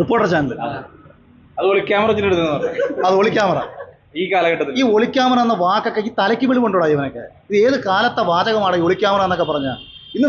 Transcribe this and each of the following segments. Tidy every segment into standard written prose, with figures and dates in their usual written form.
Reporter channel അത് ഒളിക്യാമറ അത് ഒളിക്യാമറ. ഈ കാലഘട്ടത്തിൽ ഈ ഒളിക്യാമറ എന്ന വാക്കൊക്കെ ഈ തലയ്ക്ക് വിളികൊണ്ടോടാ ഇവനൊക്കെ. ഇത് ഏത് കാലത്തെ വാചകമാണ് ഈ ഒളിക്യാമറ എന്നൊക്കെ പറഞ്ഞാൽ? ഇന്ന്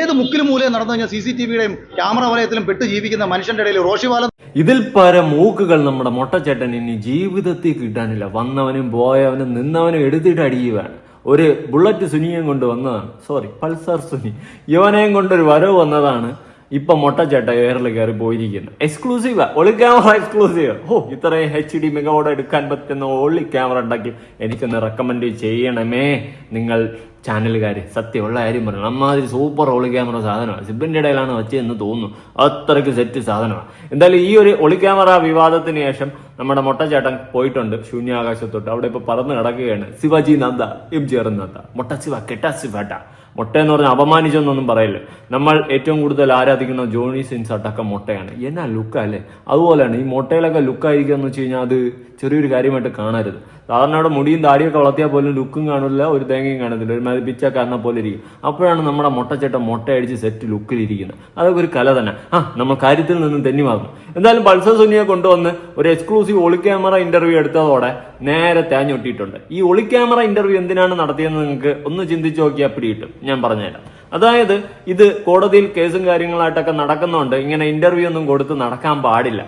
ഏത് മുക്കിലും മൂലയും നടന്നു കഴിഞ്ഞാൽ CCTV-യുടെയും ക്യാമറ വലയത്തിലും പെട്ട് ജീവിക്കുന്ന മനുഷ്യന്റെ ഇടയിൽ റോഷിപാലം. ഇതിൽ പരം മൂക്കുകൾ നമ്മുടെ മൊട്ടച്ചേട്ടൻ ഇനി ജീവിതത്തിൽ കിട്ടാനില്ല. വന്നവനും പോയവനും നിന്നവനും എടുത്തിട്ട് അടിയുകയാണ്. ഒരു ബുള്ളറ്റ് സുനിയും കൊണ്ട് വന്നതാണ്, സോറി പൾസർ സുനി, യുവനെയും കൊണ്ടൊരു വരവ് വന്നതാണ്. ഇപ്പൊ മൊട്ടച്ചേട്ട എയറിൽ കയറി പോയിരിക്കുന്നത്. എക്സ്ക്ലൂസീവാ, ഒളി ക്യാമറ എക്സ്ക്ലൂസീവ്. ഇത്രയും HD മികവോടെ എടുക്കാൻ പറ്റുന്ന ഒളി ക്യാമറ ഉണ്ടാക്കി എനിക്കൊന്ന് റെക്കമെൻഡ് ചെയ്യണമേ നിങ്ങൾ ചാനലുകാർ. സത്യമുള്ള കാര്യം പറയണം, അമ്മാതിരി സൂപ്പർ ഒളി ക്യാമറ സാധനമാണ്. സിബിന്റെ ഇടയിലാണ് വെച്ചതെന്ന് തോന്നുന്നു, അത്രയ്ക്ക് സെറ്റ് സാധനമാണ്. എന്തായാലും ഈ ഒരു ഒളി ക്യാമറ വിവാദത്തിന് ശേഷം നമ്മുടെ മൊട്ടച്ചേട്ടൻ പോയിട്ടുണ്ട് ശൂന്യാകാശത്തോട്ട്. അവിടെ ഇപ്പൊ പറന്ന് കിടക്കുകയാണ്. ശിവാജി നന്ദ MGR നന്ദ മൊട്ട ശിവ കെട്ട ശിവട്ട. മൊട്ട എന്ന് പറഞ്ഞാൽ അപമാനിച്ചെന്നൊന്നും പറയില്ല. നമ്മൾ ഏറ്റവും കൂടുതൽ ആരാധിക്കുന്ന ജോണി സിൻസ് അടക്കം മൊട്ടയാണ്. എന്നാ ലുക്കാ അല്ലേ? അതുപോലെയാണ് ഈ മൊട്ടയിലൊക്കെ ലുക്കായിരിക്കുക എന്ന് വെച്ച് കഴിഞ്ഞാൽ അത് ചെറിയൊരു കാര്യമായിട്ട് കാണരുത്. സാധാരണ അവിടെ മുടിയും താടിയൊക്കെ വളർത്തിയാൽ പോലും ലുക്കും കാണില്ല, ഒരു തേങ്ങയും കാണത്തില്ല, ഒരു പിച്ചക്കാരനെ പോലെ ഇരിക്കും. അപ്പോഴാണ് നമ്മുടെ മൊട്ടച്ചേട്ടൻ മൊട്ടയടിച്ച് സെറ്റ് ലുക്കിലിരിക്കുന്നത്. അതൊക്കെ ഒരു കല തന്നെ. നമ്മൾ കാര്യത്തിൽ നിന്നും തെന്നി മാറുന്നു. എന്തായാലും പൾസർ സുനിയെ കൊണ്ടുവന്ന് ഒരു എക്സ്ക്ലൂസീവ് ഒളി ക്യാമറ ഇന്റർവ്യൂ എടുത്തതോടെ നേരെ തേഞ്ഞൊട്ടിയിട്ടുണ്ട്. ഈ ഒളി ക്യാമറ ഇന്റർവ്യൂ എന്തിനാണ് നടത്തിയെന്ന് നിങ്ങൾക്ക് ഒന്ന് ചിന്തിച്ചു നോക്കിയാൽ പിടികിട്ടും. ഞാൻ പറഞ്ഞുതരാം. അതായത് ഇത് കോടതിയിൽ കേസും കാര്യങ്ങളായിട്ടൊക്കെ നടക്കുന്നുണ്ട്. ഇങ്ങനെ ഇന്റർവ്യൂ ഒന്നും കൊടുത്ത് നടക്കാൻ പാടില്ല.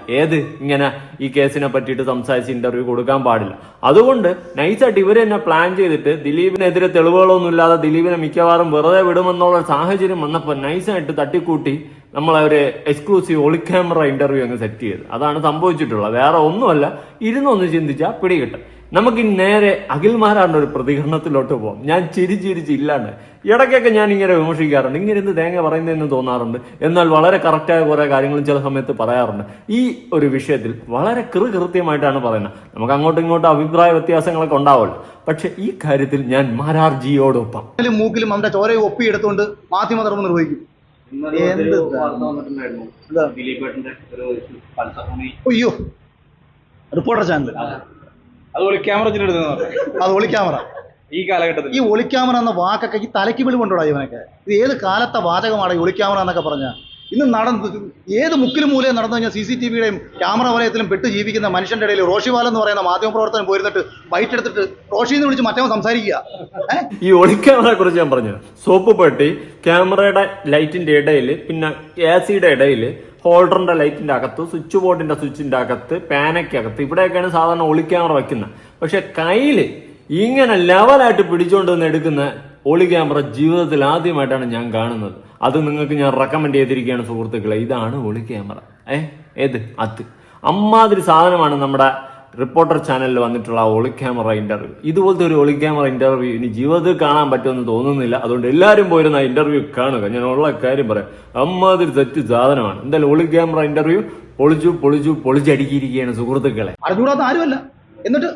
ഇങ്ങനെ ഈ കേസിനെ പറ്റിയിട്ട് സംസാരിച്ച് ഇന്റർവ്യൂ കൊടുക്കാൻ പാടില്ല. അതുകൊണ്ട് നൈസായിട്ട് ഇവർ തന്നെ പ്ലാൻ ചെയ്തിട്ട് ദിലീപിനെതിരെ തെളിവുകളൊന്നും ഇല്ലാതെ ദിലീപിനെ മിക്കവാറും വെറുതെ വിടുമെന്നുള്ള സാഹചര്യം വന്നപ്പോൾ നൈസായിട്ട് തട്ടിക്കൂട്ടി നമ്മളൊരു എക്സ്ക്ലൂസീവ് ഒളി ക്യാമറ ഇന്റർവ്യൂ അങ്ങ് സെറ്റ് ചെയ്ത്. അതാണ് സംഭവിച്ചിട്ടുള്ളത്. വേറെ ഒന്നുമല്ല, ഇരുന്നൊന്ന് ചിന്തിച്ചാൽ പിടികിട്ടും. നമുക്ക് നേരെ അഖിൽമാരാറിന്റെ ഒരു പ്രതികരണത്തിലോട്ട് പോകാം. ഞാൻ ചിരിച്ചില്ലാണ്ട് ഇടയ്ക്കൊക്കെ ഞാൻ ഇങ്ങനെ വിമർശിക്കാറുണ്ട്. ഇങ്ങനെ എന്ത് തേങ്ങ പറയുന്നതെന്ന് തോന്നാറുണ്ട്. എന്നാൽ വളരെ കറക്റ്റായ കുറെ കാര്യങ്ങളും ചില സമയത്ത് പറയാറുണ്ട്. ഈ ഒരു വിഷയത്തിൽ വളരെ കൃത്യമായിട്ടാണ് പറയുന്നത്. നമുക്ക് അങ്ങോട്ടും ഇങ്ങോട്ടും അഭിപ്രായ വ്യത്യാസങ്ങളൊക്കെ ഉണ്ടാവുമല്ലോ. പക്ഷെ ഈ കാര്യത്തിൽ ഞാൻ മാരാർജിയോടൊപ്പം. മൂക്കിലും അവന്റെ ചോരയും ഒപ്പിയെടുത്തുകൊണ്ട് മാധ്യമധർമ്മം നിർവഹിക്കും. അയ്യോ, റിപ്പോർട്ടർ ചാനൽ അത് ഒളിക്യാമറ അത് ഒളിക്യാമറ. ഈ കാലഘട്ടത്തിൽ ഈ ഒളിക്യാമറ എന്ന വാക്കൊക്കെ ഈ തലയ്ക്ക് വിളികൊണ്ടോടാ ഇവനൊക്കെ. ഇത് ഏത് കാലത്തെ വാചകമാണ് ഈ ഒളിക്യാമറ എന്നൊക്കെ പറഞ്ഞാൽ? ഇന്ന് ഏത് മുക്കിലും മൂലയും നടന്നു കഴിഞ്ഞാൽ CCTV-യുടെയും ക്യാമറ വലയത്തിലും പെട്ട് ജീവിക്കുന്ന മനുഷ്യന്റെ ഇടയിൽ റോഷിപാലം എന്ന് പറയുന്ന മാധ്യമപ്രവർത്തനം പോയിരുന്നിട്ട് ബൈറ്റ് എടുത്തിട്ട് റോഷിന്ന് വിളിച്ച് മറ്റവൻ സംസാരിക്കുക. ഈ ഒളിക്യാമറയെ കുറിച്ച് ഞാൻ പറഞ്ഞു. സോപ്പ് പെട്ടി, ക്യാമറയുടെ ലൈറ്റിന്റെ ഇടയിൽ, പിന്നെ AC-യുടെ ഇടയിൽ, ഹോൾഡറിന്റെ ലൈറ്റിന്റെ അകത്ത്, സ്വിച്ച് ബോർഡിന്റെ സ്വിച്ചിന്റെ അകത്ത്, പാനയ്ക്കകത്ത്, ഇവിടെയൊക്കെയാണ് സാധാരണ ഒളിക്യാമറ വെക്കുന്നത്. പക്ഷെ കയ്യിൽ ഇങ്ങനെ ലെവലായിട്ട് പിടിച്ചുകൊണ്ട് നിന്ന് എടുക്കുന്ന ഒളി ക്യാമറ ജീവിതത്തിൽ ആദ്യമായിട്ടാണ് ഞാൻ കാണുന്നത്. അത് നിങ്ങൾക്ക് ഞാൻ റെക്കമെൻഡ് ചെയ്തിരിക്കുകയാണ് സുഹൃത്തുക്കളെ. ഇതാണ് ഒളി ക്യാമറ. അത് അമ്മാതിരി സാധനമാണ് നമ്മുടെ റിപ്പോർട്ടർ ചാനലിൽ വന്നിട്ടുള്ള ഒളി ക്യാമറ ഇന്റർവ്യൂ. ഇതുപോലത്തെ ഒരു ഒളി ക്യാമറ ഇന്റർവ്യൂ ഇനി ജീവിതത്തിൽ കാണാൻ പറ്റുമെന്ന് തോന്നുന്നില്ല. അതുകൊണ്ട് എല്ലാവരും പോയിരുന്ന ഇന്റർവ്യൂ കാണുക. ഞാൻ ഉള്ള കാര്യം പറയാം, അമ്മാതിരി തെറ്റ് സാധനമാണ്. എന്തായാലും ഒളി ക്യാമറ ഇന്റർവ്യൂ പൊളിച്ചടിക്കിയിരിക്കുകയാണ് സുഹൃത്തുക്കളെ. അറിഞ്ഞൂടാത്ത ആരുമല്ല. എന്നിട്ട്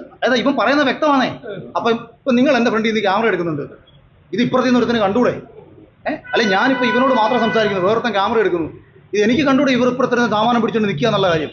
ഇപ്പം പറയുന്നത് വ്യക്തമാണേ. അപ്പൊ നിങ്ങൾ എന്റെ ഫ്രണ്ടിൽ നിന്ന് ക്യാമറ എടുക്കുന്നുണ്ട്, ഇത് ഇപ്പുറത്ത് നിന്ന് ഒരുത്തിന് കണ്ടൂടെ? അല്ലെ ഞാനിപ്പോ ഇവനോട് മാത്രം സംസാരിക്കുന്നു, വേറൊരുത്തൻ ക്യാമറ എടുക്കുന്നു. ഇത് എനിക്ക് കണ്ടൂടെ? ഇവർ ഇപ്പുറത്തിന് സാമാനം പിടിച്ചുകൊണ്ട് നിൽക്കുക എന്നുള്ള കാര്യം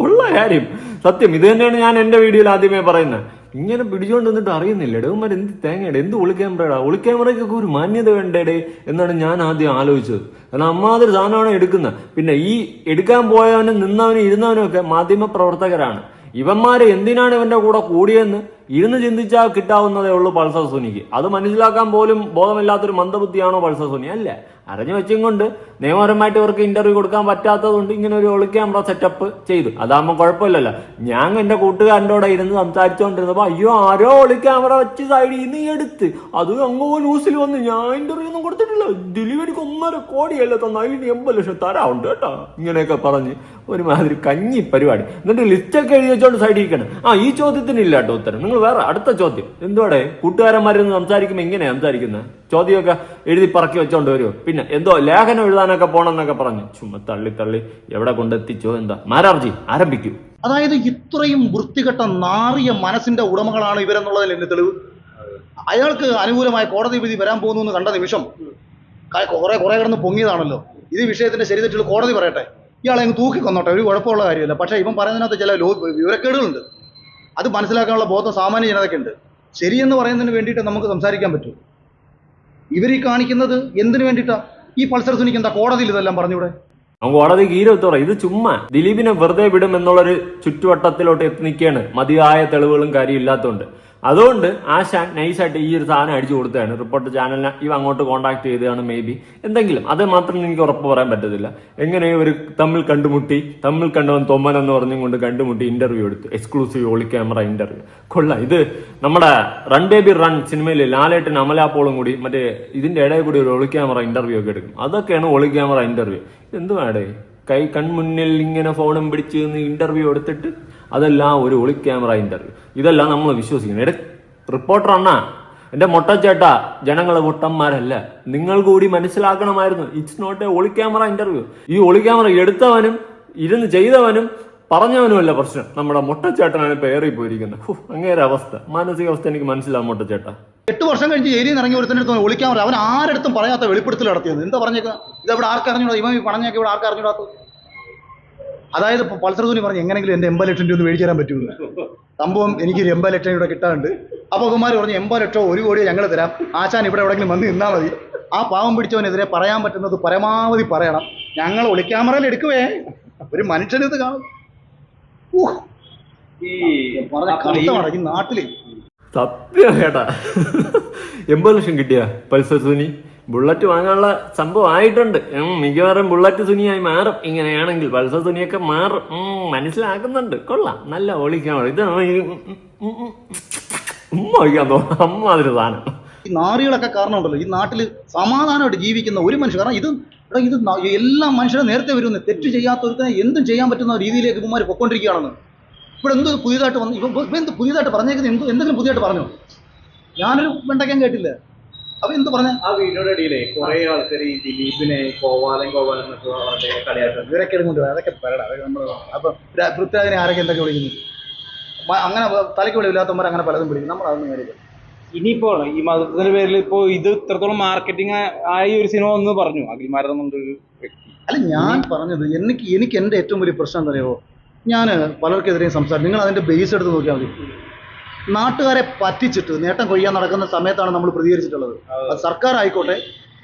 ഉള്ള കാര്യം സത്യം. ഇത് തന്നെയാണ് ഞാൻ എന്റെ വീഡിയോയിൽ ആദ്യമേ പറയുന്നത്. ഇങ്ങനെ പിടിച്ചുകൊണ്ട് നിന്നിട്ട് അറിയുന്നില്ല ഇടവന്മാർ എന്ത് തേങ്ങയുടെ, എന്ത് ഒളിക്യാമറയുടെ. ഒളിക്യാമറയ്ക്കൊക്കെ ഒരു മാന്യത വേണ്ടേ എന്നാണ് ഞാൻ ആദ്യം ആലോചിച്ചത്. കാരണം അമ്മാതിരി സാധനമാണ് എടുക്കുന്നത്. പിന്നെ ഈ എടുക്കാൻ പോയവനും നിന്നവനും ഇരുന്നവനും ഒക്കെ മാധ്യമ പ്രവർത്തകരാണ്. ഇവന്മാരെ എന്തിനാണ് ഇവന്റെ കൂടെ കൂടിയെന്ന് ഇരുന്ന് ചിന്തിച്ചാൽ കിട്ടാവുന്നതേ ഉള്ളൂ പൾസർ സുനിക്ക്. അത് മനസ്സിലാക്കാൻ പോലും ബോധമില്ലാത്തൊരു മന്ദബുദ്ധിയാണോ പൾസർ സുനി? അല്ല, അറിഞ്ഞു വെച്ചും കൊണ്ട് നിയമപരമായിട്ട് ഇവർക്ക് ഇന്റർവ്യൂ കൊടുക്കാൻ പറ്റാത്തത് കൊണ്ട് ഇങ്ങനെ ഒരു ഒളി ക്യാമറ സെറ്റപ്പ് ചെയ്തു. അതാകുമ്പോൾ കുഴപ്പമില്ലല്ലോ. ഞാൻ എന്റെ കൂട്ടുകാരൻ്റെ കൂടെ ഇരുന്ന് സംസാരിച്ചുകൊണ്ടിരുന്നപ്പോ അയ്യോ ആരോ ഒളി ക്യാമറ വെച്ച് സൈഡിൽ നിന്ന് എടുത്ത് അത് അങ്ങോ ന്യൂസിൽ വന്ന്. ഞാൻ ഇന്റർവ്യൂ ഒന്നും കൊടുത്തിട്ടില്ല, ഡെലിവറിക്ക് 1.5 കോടിയല്ല തന്ന, അതിന് 80 ലക്ഷം തരാറുണ്ട് കേട്ടോ, ഇങ്ങനെയൊക്കെ പറഞ്ഞ് ഒരുമാതിരി കഞ്ഞി പരിപാടി. എന്നിട്ട് ലിസ്റ്റൊക്കെ എഴുതി വെച്ചോണ്ട് സൈഡിൽ ഇരിക്കണം. ഈ ചോദ്യത്തിന് ഇല്ല കേട്ടോ ഉത്തരം. നിങ്ങൾ വേറെ അടുത്ത ചോദ്യം എന്തോടെ കൂട്ടുകാരന്മാരൊന്ന് സംസാരിക്കുമ്പോൾ എങ്ങനെയാ സംസാരിക്കുന്നത്? ചോദ്യമൊക്കെ എഴുതി പറക്കി വെച്ചോണ്ട് വരുമോ? പിന്നെ എന്തോ ലേഖനം എഴുതാനൊക്കെ പോണെന്നൊക്കെ പറഞ്ഞു ചുമ്മാ തള്ളി എവിടെ കൊണ്ടെത്തിച്ചോ? എന്താ മാരാർജി ആരംഭിക്കൂ. അതായത് ഇത്രയും വൃത്തികെട്ട നാറിയ മനസ്സിന്റെ ഉടമകളാണ് ഇവരെന്നുള്ളതിൽ എന്റെ തെളിവ്. അയാൾക്ക് അനുകൂലമായ കോടതി വിധി വരാൻ പോകുന്നു എന്ന് കണ്ട നിമിഷം കുറെ കിടന്ന് പൊങ്ങിയതാണല്ലോ. ഇത് വിഷയത്തിന്റെ ശരി തെറ്റുകൾ കോടതി പറയട്ടെ, ഇയാളെ അങ്ങ് തൂക്കിക്കൊന്നോട്ടെ, ഒരു കുഴപ്പമുള്ള കാര്യമല്ല. പക്ഷെ ഇവൻ പറയുന്നതിനകത്ത് ചില വിവരക്കേടുകളുണ്ട്. അത് മനസ്സിലാക്കാനുള്ള ബോധം സാമാന്യ ജനതയ്ക്കുണ്ട്. ശരിയെന്ന് പറയുന്നതിന് വേണ്ടിയിട്ട് നമുക്ക് സംസാരിക്കാൻ പറ്റൂ. ഇവർ ഈ കാണിക്കുന്നത് എന്തിനു വേണ്ടിയിട്ടാ? ഈ പൾസർ സുനിക്ക് എന്താ കോടതിയിൽ ഇതെല്ലാം പറഞ്ഞൂടെ? അവൻ കോടതി കീരത്തുറ. ഇത് ചുമ്മാ ദിലീപിനെ വെറുതെ വിടും എന്നുള്ളൊരു ചുറ്റുവട്ടത്തിലോട്ട് എത്തി നിൽക്കുകയാണ്, മതിയായ തെളിവുകളും കാര്യം ഇല്ലാത്തതുകൊണ്ട്. അതുകൊണ്ട് ആശാൻ നൈസായിട്ട് ഈ ഒരു സാധനം അടിച്ചു കൊടുത്തതാണ്. റിപ്പോർട്ട് ചാനലിനെ ഇവ അങ്ങോട്ട് കോൺടാക്ട് ചെയ്തതാണ് മേ ബി എന്തെങ്കിലും. അത് മാത്രം എനിക്ക് ഉറപ്പ് പറയാൻ പറ്റത്തില്ല. എങ്ങനെയോ ഒരു തമ്മിൽ കണ്ടവൻ തൊമ്മൻ എന്ന് പറഞ്ഞുകൊണ്ട് കണ്ടുമുട്ടി ഇന്റർവ്യൂ എടുത്തു, എക്സ്ക്ലൂസീവ് ഒളി ക്യാമറ ഇന്റർവ്യൂ. കൊള്ളാം. ഇത് നമ്മുടെ റൺ ബേബി റൺ സിനിമയിൽ ലാലേട്ടൻ അമലാപ്പോളും കൂടി മറ്റേ ഇതിന്റെ ഇടയിൽ കൂടി ഒരു ഒളി ക്യാമറ ഇന്റർവ്യൂ ഒക്കെ എടുക്കും. അതൊക്കെയാണ് ഒളി ക്യാമറ ഇന്റർവ്യൂ. എന്തുവാടേ കൺമുന്നിൽ ഇങ്ങനെ ഫോണും പിടിച്ച് ഇന്റർവ്യൂ എടുത്തിട്ട് അതെല്ലാം ഒരു ഒളി ക്യാമറ ഇന്റർവ്യൂ. ഇതെല്ലാം നമ്മൾ വിശ്വസിക്കണം. റിപ്പോർട്ടർ അണ്ണാ, എന്റെ മൊട്ടച്ചേട്ടാ, ജനങ്ങളെ പൊട്ടന്മാരല്ല, നിങ്ങൾ കൂടി മനസ്സിലാക്കണമായിരുന്നു. ഇറ്റ്സ് നോട്ട് എ ഒളി ക്യാമറ ഇന്റർവ്യൂ. ഈ ഒളി ക്യാമറ എടുത്തവനും ഇരുന്ന് ചെയ്തവനും പറഞ്ഞവനുമല്ല പ്രശ്നം, നമ്മുടെ മൊട്ടച്ചേട്ടനാണ് ഇപ്പൊ ഏറിപ്പോയിരിക്കുന്നത്. അങ്ങേരെ അവസ്ഥ, മാനസികാവസ്ഥ എനിക്ക് മനസ്സിലാവും മൊട്ടച്ചേട്ടാ. 8 വർഷം കഴിഞ്ഞ് ജയിലിൽ നിന്ന് ഇറങ്ങി ഒരുത്തൻ്റെ അടുത്ത് ഒളിക്കാൻ പറയാം. അവൻ ആരടുത്തും പറയാത്ത വെളിപ്പെടുത്തൽ നടത്തിയത്. എന്താ പറഞ്ഞേക്കാം? ഇതെവിടെ ആർക്കറിഞ്ഞൂടാ? ഇവൻ പറഞ്ഞേക്കെ ഇവിടെ ആർക്കറിഞ്ഞൂടാത്ത? അതായത് ഇപ്പോൾ പൾസർ സുനി പറഞ്ഞ് എങ്ങനെയെങ്കിലും എൻ്റെ 80 ലക്ഷം രൂപ ഒന്ന് മേടിച്ചു തരാൻ പറ്റുമെന്ന്. സംഭവം എനിക്കൊരു 80 ലക്ഷം രൂപ കിട്ടാറുണ്ട്. അപ്പോൾ കുമാർ പറഞ്ഞ് 80 ലക്ഷം 1 കോടി ഞങ്ങൾ തരാം, ആശാൻ ഇവിടെ എവിടെയെങ്കിലും വന്ന് നിന്നാൽ മതി. ആ പാവം പിടിച്ചവനെതിരെ പറയാൻ പറ്റുന്നത് പരമാവധി പറയണം. ഞങ്ങൾ ഒളിക്യാമറയിൽ എടുക്കുവേ, ഒരു മനുഷ്യനിത് കാണും. ഈ നാട്ടില് സത്യം കേട്ടാ. 80 ലക്ഷം കിട്ടിയ പൾസർ സുനി ബുള്ളറ്റ് വാങ്ങാനുള്ള സംഭവം ആയിട്ടുണ്ട്. മിക്കവാറും ബുള്ളറ്റ് സുനിയായി മാറും ഇങ്ങനെയാണെങ്കിൽ. പൾസർ സുനിയൊക്കെ മാറും, മനസ്സിലാക്കുന്നുണ്ട്. കൊള്ളാം, നല്ല ഒളിക്കാൻ. ഇത് അമ്മാതിരി സാധനം. ഈ നാറികളൊക്കെ കാരണം ഉണ്ടല്ലോ ഈ നാട്ടിൽ സമാധാനമായിട്ട് ജീവിക്കുന്ന ഒരു മനുഷ്യൻ. കാരണം ഇത് എല്ലാ മനുഷ്യരും നേരത്തെ വരുന്നത്, തെറ്റ് ചെയ്യാത്തവർക്ക് എന്തും ചെയ്യാൻ പറ്റുന്ന രീതിയിലേക്ക് ഇവന്മാർ പൊയ്ക്കൊണ്ടിരിക്കുകയാണെന്ന്. ഇവിടെ എന്ത് പുതിയതായിട്ട് വന്നു? ഇവ എന്ത് പുതിയതായിട്ട് പറഞ്ഞേക്കുന്നത്? എന്തെങ്കിലും പുതിയതായിട്ട് പറഞ്ഞോ? ഞാനൊരു വെണ്ടയ്ക്കാൻ കേട്ടില്ല. അപ്പൊ എന്ത് പറഞ്ഞ ആ വീഡിയോയുടെ ഇടയിലെ കുറെ ആൾക്കാർ ഈ ദിലീപിനെ കോവാലൻ ഇവരൊക്കെ കൊണ്ട് അതൊക്കെ പറയണം. അതൊക്കെ നമ്മൾ അപ്പൊ പൃഥ്വിരാജിനെ ആരൊക്കെ എന്തൊക്കെ വിളിക്കുന്നു? അങ്ങനെ തലയ്ക്ക് വെളിവില്ലാത്തവന്മാർ അങ്ങനെ പലതും വിളിക്കും. നമ്മൾ അതൊന്നും കാര്യമില്ല. ഇനിയിപ്പോ ഈ മതത്തിന്റെ പേരിൽ ഇപ്പോ ഇത് ഇത്രത്തോളം മാർക്കറ്റിംഗ് ആയി ഒരു സിനിമ ഒന്ന് പറഞ്ഞു അഖിൽമാരൻ എന്നുള്ളൊരു വ്യക്തി. അല്ല, ഞാൻ പറഞ്ഞത് എനിക്ക് എൻ്റെ ഏറ്റവും വലിയ പ്രശ്നം എന്താ അറിയോ? ഞാൻ പലർക്കെതിരെയും സംസാരിക്കും. നിങ്ങൾ അതിന്റെ ബേസ് എടുത്ത് നോക്കിയാൽ മതി. നാട്ടുകാരെ പറ്റിച്ചിട്ട് നേട്ടം കൊയ്യാൻ നടക്കുന്ന സമയത്താണ് നമ്മൾ പ്രതികരിച്ചിട്ടുള്ളത്. അത് സർക്കാർ ആയിക്കോട്ടെ,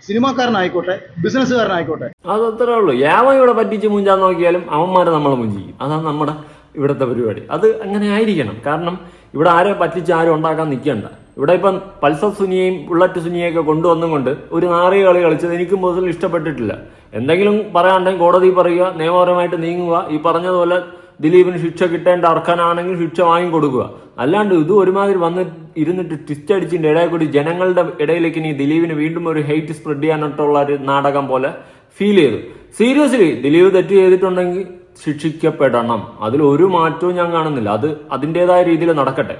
സിനിമാക്കാരനായിക്കോട്ടെ, ബിസിനസ്സുകാരനായിക്കോട്ടെ. അതത്രേ ഉള്ളൂ. യാവൻ ഇവിടെ പറ്റിച്ച് മുഞ്ചാൻ നോക്കിയാലും അവന്മാരെ നമ്മളെ മുഞ്ചിക്കും. അതാണ് നമ്മുടെ ഇവിടുത്തെ പരിപാടി. അത് അങ്ങനെ ആയിരിക്കണം. കാരണം ഇവിടെ ആരെ പറ്റിച്ച് ആരും ഉണ്ടാക്കാൻ നിൽക്കണ്ട. ഇവിടെ ഇപ്പം പൾസർ സുനിയെയും ബുള്ളറ്റ് സുനിയെയൊക്കെ കൊണ്ടുവന്നും കൊണ്ട് ഒരു നാറിയ കളി കളിച്ചത് എനിക്ക് മുതൽ ഇഷ്ടപ്പെട്ടിട്ടില്ല. എന്തെങ്കിലും പറയാണ്ടെങ്കിൽ കോടതി പറയുക, നിയമപരമായിട്ട് നീങ്ങുക. ഈ പറഞ്ഞതുപോലെ ദിലീപിന് ശിക്ഷ കിട്ടേണ്ട അർഹനാണെങ്കിൽ ശിക്ഷ വാങ്ങിക്കൊടുക്കുക. അല്ലാണ്ട് ഇത് ഒരുമാതിരി വന്ന് ഇരുന്നിട്ട് ട്വിസ്റ്റ് അടിച്ചിന്റെ ഇടയിൽ കൂടി ജനങ്ങളുടെ ഇടയിലേക്ക് ഇനി ദിലീപിന് വീണ്ടും ഒരു ഹെയ്റ്റ് സ്പ്രെഡ് ചെയ്യാനായിട്ടുള്ള ഒരു നാടകം പോലെ ഫീൽ ചെയ്തു. സീരിയസ്ലി ദിലീപ് തെറ്റ് ചെയ്തിട്ടുണ്ടെങ്കിൽ ശിക്ഷിക്കപ്പെടണം. അതിൽ ഒരു മാറ്റവും ഞാൻ കാണുന്നില്ല. അത് അതിൻ്റെതായ രീതിയിൽ നടക്കട്ടെ.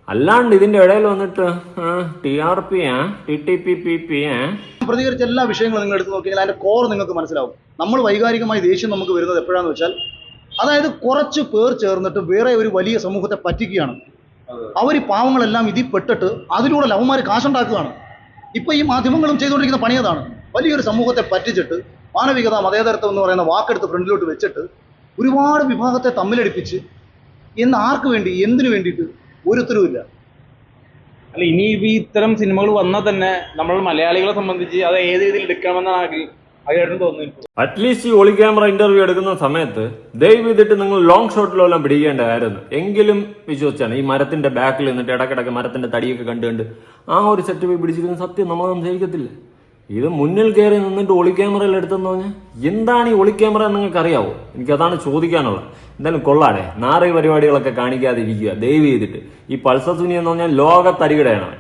അല്ലാണ്ട് ഇതിന്റെ ഇടയിൽ വന്നിട്ട് TRP TTPP പ്രതികരിച്ച എല്ലാ വിഷയങ്ങളും നിങ്ങൾ എടുത്ത് നോക്കിയാൽ അതിന്റെ കോർ നിങ്ങൾക്ക് മനസ്സിലാവും. നമ്മൾ വൈകാരികമായി ദേഷ്യം നമുക്ക് വരുന്നത് എപ്പോഴാന്ന് വെച്ചാൽ, അതായത് കുറച്ച് പേർ ചേർന്നിട്ട് വേറെ ഒരു വലിയ സമൂഹത്തെ പറ്റിക്കുകയാണ്. അവർ ഈ പാവങ്ങളെല്ലാം ഇതിൽ പെട്ടിട്ട് അതിലൂടെ അവന്മാർ കാശുണ്ടാക്കുകയാണ്. ഇപ്പൊ ഈ മാധ്യമങ്ങളും ചെയ്തുകൊണ്ടിരിക്കുന്ന പണി അതാണ്. വലിയൊരു സമൂഹത്തെ പറ്റിച്ചിട്ട് മാനവികത, മതേതരത്വം എന്ന് പറയുന്ന വാക്കെടുത്ത് ഫ്രണ്ടിലോട്ട് വെച്ചിട്ട് ഒരുപാട് വിഭാഗത്തെ തമ്മിലടിപ്പിച്ച് ആർക്ക് വേണ്ടി, എന്തിനു വേണ്ടിയിട്ട് ഒരുത്തരുമില്ല. അല്ല, ഇനി ഈ ഇത്തരം സിനിമകൾ വന്നാൽ തന്നെ നമ്മൾ മലയാളികളെ സംബന്ധിച്ച് അത് ഏത് രീതിയിൽ എടുക്കണമെന്നാണ് അയാളും തോന്നുന്നു. അറ്റ്ലീസ്റ്റ് ഈ ഒളി ക്യാമറ ഇന്റർവ്യൂ എടുക്കുന്ന സമയത്ത് ദയവ് ചെയ്തിട്ട് നിങ്ങൾ ലോങ് ഷോട്ടിലെല്ലാം പിടിക്കേണ്ടതായിരുന്നു. എങ്കിലും വിശ്വസിച്ചാണ് ഈ മരത്തിന്റെ ബാക്കിൽ നിന്നിട്ട് ഇടക്കിടക്ക് മരത്തിന്റെ തടിയൊക്കെ കണ്ടുകൊണ്ട് ആ ഒരു സെറ്റ് പോയി പിടിച്ചിരുന്ന സത്യം നമ്മൾ സംശയിക്കത്തില്ല. ഇത് മുന്നിൽ കയറി നിന്നിട്ട് ഒളി ക്യാമറയിൽ എടുത്തെന്ന് പറഞ്ഞാൽ എന്താണ് ഈ ഒളി ക്യാമറ എന്ന് നിങ്ങൾക്ക് അറിയാവോ? എനിക്കതാണ് ചോദിക്കാനുള്ളത്. എന്തായാലും കൊള്ളാടെ, നാറിയ പരിപാടികളൊക്കെ കാണിക്കാതിരിക്കുക ദയവ് ചെയ്തിട്ട്. ഈ പൾസർ സുനി എന്ന് പറഞ്ഞാൽ ലോകത്തരികിടയാണ്.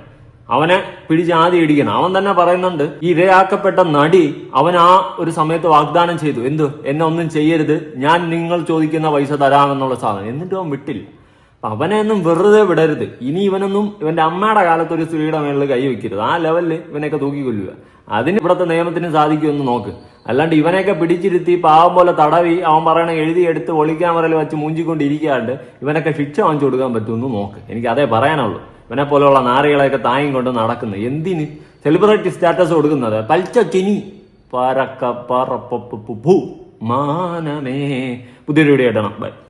അവനെ പിടിച്ച് ആദ്യം ഇടിക്കണം. അവൻ തന്നെ പറയുന്നുണ്ട്, ഈ ഇരയാക്കപ്പെട്ട നടി അവൻ ആ ഒരു സമയത്ത് വാഗ്ദാനം ചെയ്തു, എന്നെ ഒന്നും ചെയ്യരുത്, ഞാൻ നിങ്ങൾ ചോദിക്കുന്ന പൈസ തരാമെന്നുള്ള സാധനം. എന്നിട്ട് അവൻ വിട്ടില്ല. അവനെ ഒന്നും വെറുതെ വിടരുത്. ഇനി ഇവനൊന്നും ഇവന്റെ അമ്മയുടെ കാലത്ത് ഒരു സ്ത്രീയുടെ മേളിൽ കൈ വെക്കരുത്. ആ ലെവലിൽ ഇവനെയൊക്കെ തൂക്കിക്കൊല്ലുക. അതിന് ഇവിടുത്തെ നിയമത്തിന് സാധിക്കുമെന്ന് നോക്ക്. അല്ലാണ്ട് ഇവനെയൊക്കെ പിടിച്ചിരുത്തി പാവം പോലെ തടവി അവൻ പറയണ എഴുതിയെടുത്ത് ഒളിക്യാമറയിൽ വെച്ച് മൂഞ്ചിക്കൊണ്ടിരിക്കാണ്ട് ഇവനൊക്കെ ശിക്ഷ വാങ്ങിച്ചു കൊടുക്കാൻ പറ്റുമെന്ന് നോക്ക്. എനിക്ക് അതേ പറയാനുള്ളൂ. ഇവനെ പോലെയുള്ള നാറികളെയൊക്കെ തായും കൊണ്ട് നടക്കുന്നത് എന്തിന്? സെലിബ്രിറ്റി സ്റ്റാറ്റസ് കൊടുക്കുന്നത് പൽച്ച ചിനി പരക്ക പറപ്പു മാനമേ. പുതിയൊരു വീഡിയോ ഇടണം. ബൈ.